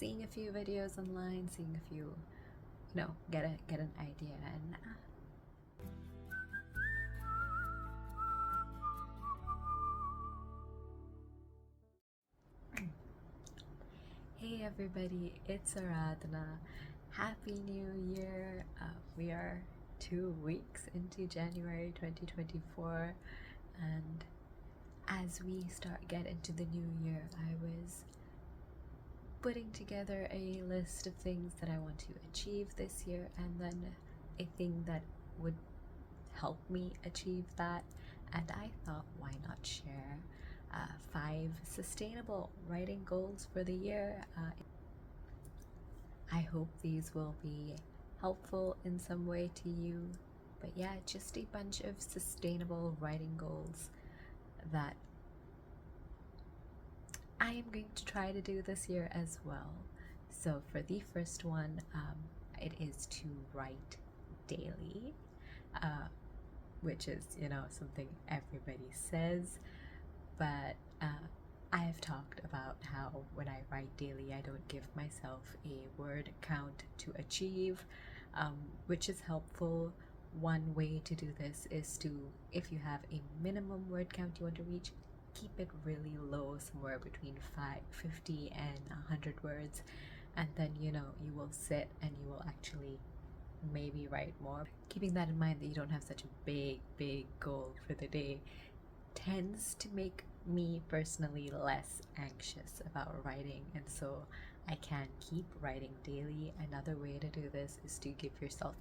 seeing a few videos online, seeing a few, get an idea. And hey everybody, it's Aradhana. Happy New Year. We are 2 weeks into January 2024, and as we get into the new year, I was putting together a list of things that I want to achieve this year, and then a thing that would help me achieve that. And I thought, why not share 5 sustainable writing goals for the year? I hope these will be helpful in some way to you. But yeah, just a bunch of sustainable writing goals that I am going to try to do this year as well. So for the first one, it is to write daily, which is, something everybody says, but I have talked about how when I write daily, I don't give myself a word count to achieve, which is helpful. One way to do this is to, if you have a minimum word count you want to reach, keep it really low, somewhere between 50 and 100 words, and then you will sit and you will actually maybe write more. Keeping that in mind, that you don't have such a big goal for the day, tends to make me personally less anxious about writing, and so I can keep writing daily. Another way to do this is to give yourself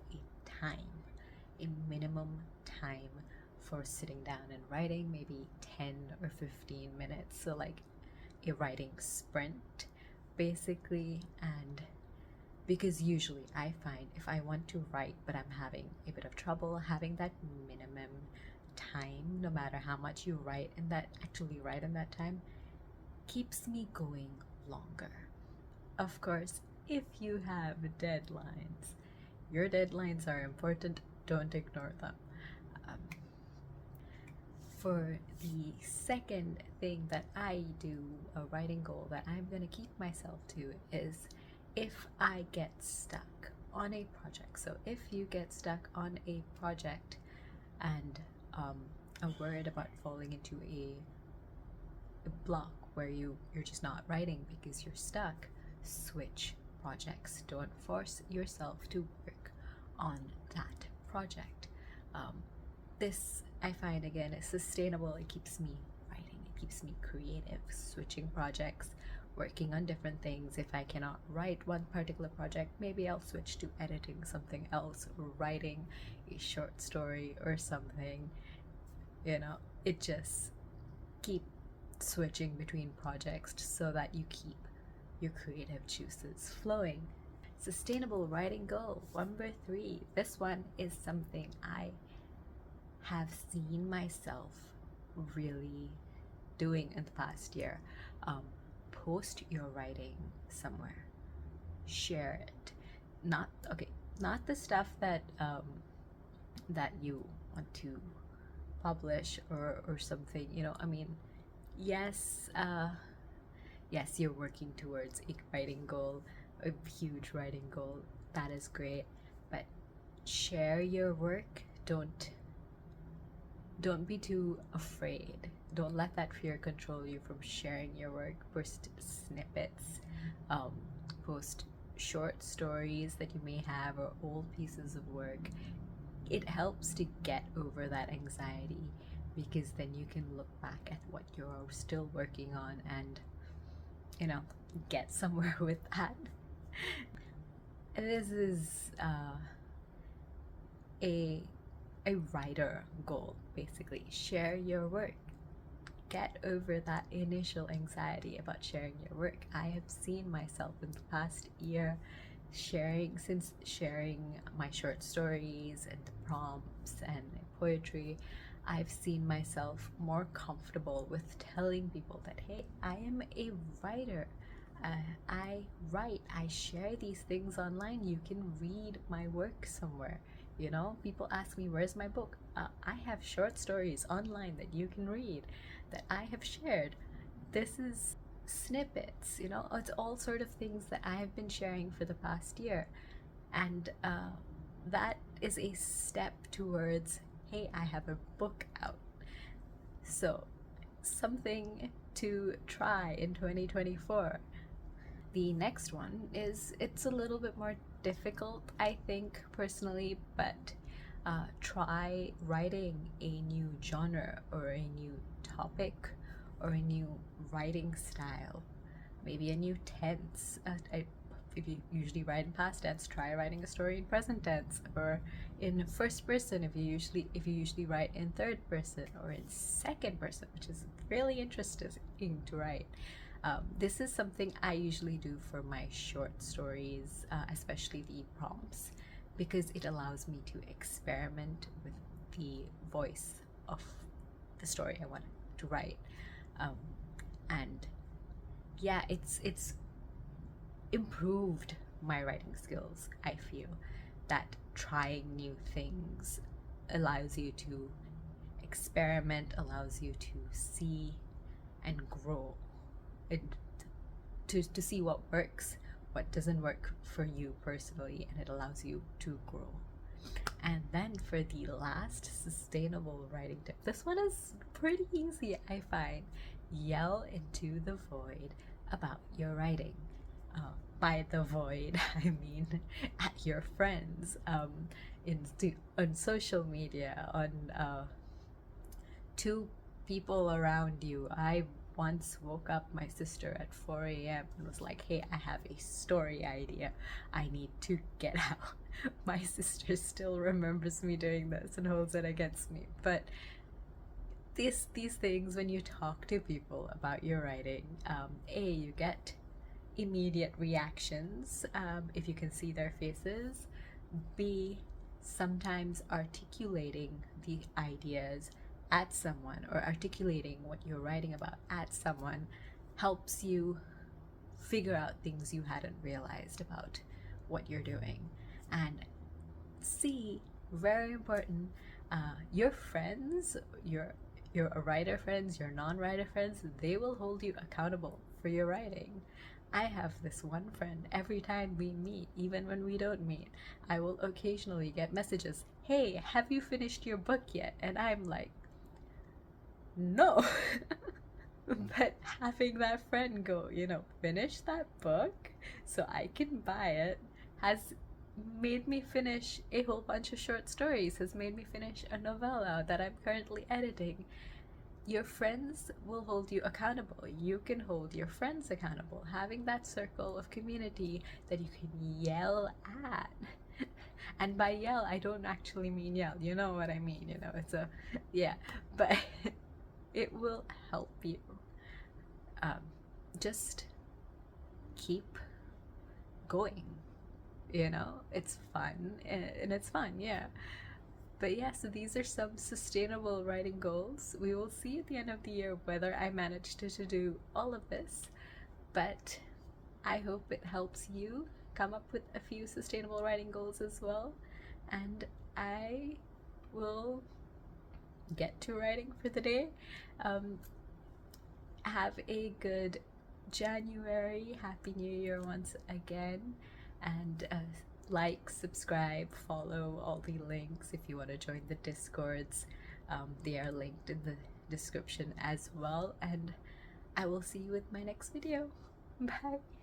a minimum time for sitting down and writing, maybe 10 or 15 minutes, so like a writing sprint basically. And because usually I find if I want to write but I'm having a bit of trouble, having that minimum time, no matter how much you write in that time, keeps me going longer. Of course, if you have deadlines, your deadlines are important, don't ignore them. For the second thing that I do, a writing goal that I'm going to keep myself to, is if I get stuck on a project. So if you get stuck on a project and are worried about falling into a block where you're just not writing because you're stuck, switch projects. Don't force yourself to work on that project. This, I find, again, is sustainable. It keeps me writing, it keeps me creative, switching projects, working on different things. If I cannot write one particular project, maybe I'll switch to editing something else, or writing a short story or something. It just keep switching between projects so that you keep your creative juices flowing. Sustainable writing goal number 3. This one is something I have seen myself really doing in the past year. Post your writing somewhere, share it. Not the stuff that that you want to publish or something, yes, you're working towards a writing goal, a huge writing goal. That is great, but share your work. Don't be too afraid. Don't let that fear control you from sharing your work. Post snippets, post short stories that you may have, or old pieces of work. It helps to get over that anxiety, because then you can look back at what you're still working on and get somewhere with that. This is a writer goal, basically. Share your work. Get over that initial anxiety about sharing your work. I have seen myself in the past year sharing my short stories and prompts and poetry. I've seen myself more comfortable with telling people that, hey, I am a writer. I write, I share these things online. You can read my work somewhere. People ask me, where's my book? I have short stories online that you can read, that I have shared. This is snippets, you know, it's all sort of things that I have been sharing for the past year. And that is a step towards, hey, I have a book out. So, something to try in 2024. The next one is, it's a little bit more difficult, I think, personally, but try writing a new genre or a new topic or a new writing style, maybe a new tense. If you usually write in past tense, try writing a story in present tense, or in first person if you usually write in third person, or in second person, which is really interesting to write. This is something I usually do for my short stories, especially the prompts, because it allows me to experiment with the voice of the story I want to write. And yeah, it's improved my writing skills. I feel that trying new things allows you to experiment, allows you to see and grow, and to see what works, what doesn't work for you personally, and it allows you to grow. And then for the last sustainable writing tip, this one is pretty easy, I find. Yell into the void about your writing. By the void, I mean at your friends, on social media, on two people around you. I once woke up my sister at 4 a.m. and was like, hey, I have a story idea I need to get out. My sister still remembers me doing this and holds it against me. But these things, when you talk to people about your writing, you get immediate reactions if you can see their faces. B, sometimes articulating the ideas at someone, or articulating what you're writing about at someone, helps you figure out things you hadn't realized about what you're doing. And C, very important, your friends, your writer friends, your non-writer friends, they will hold you accountable for your writing. I have this one friend, every time we meet, even when we don't meet, I will occasionally get messages, hey, have you finished your book yet? And I'm like, no. But having that friend go, finish that book so I can buy it, has made me finish a whole bunch of short stories, has made me finish a novella that I'm currently editing. Your friends will hold you accountable. You can hold your friends accountable. Having that circle of community that you can yell at. And by yell, I don't actually mean yell. You know what I mean? But it will help you. Just keep going. It's fun, and it's fun, yeah. But yeah, so these are some sustainable writing goals. We will see at the end of the year whether I managed to do all of this. But I hope it helps you come up with a few sustainable writing goals as well. And I will get to writing for the day. Have a good January. Happy New Year once again. And like, subscribe, follow all the links if you want to join the Discords. They are linked in the description as well. And I will see you with my next video. Bye.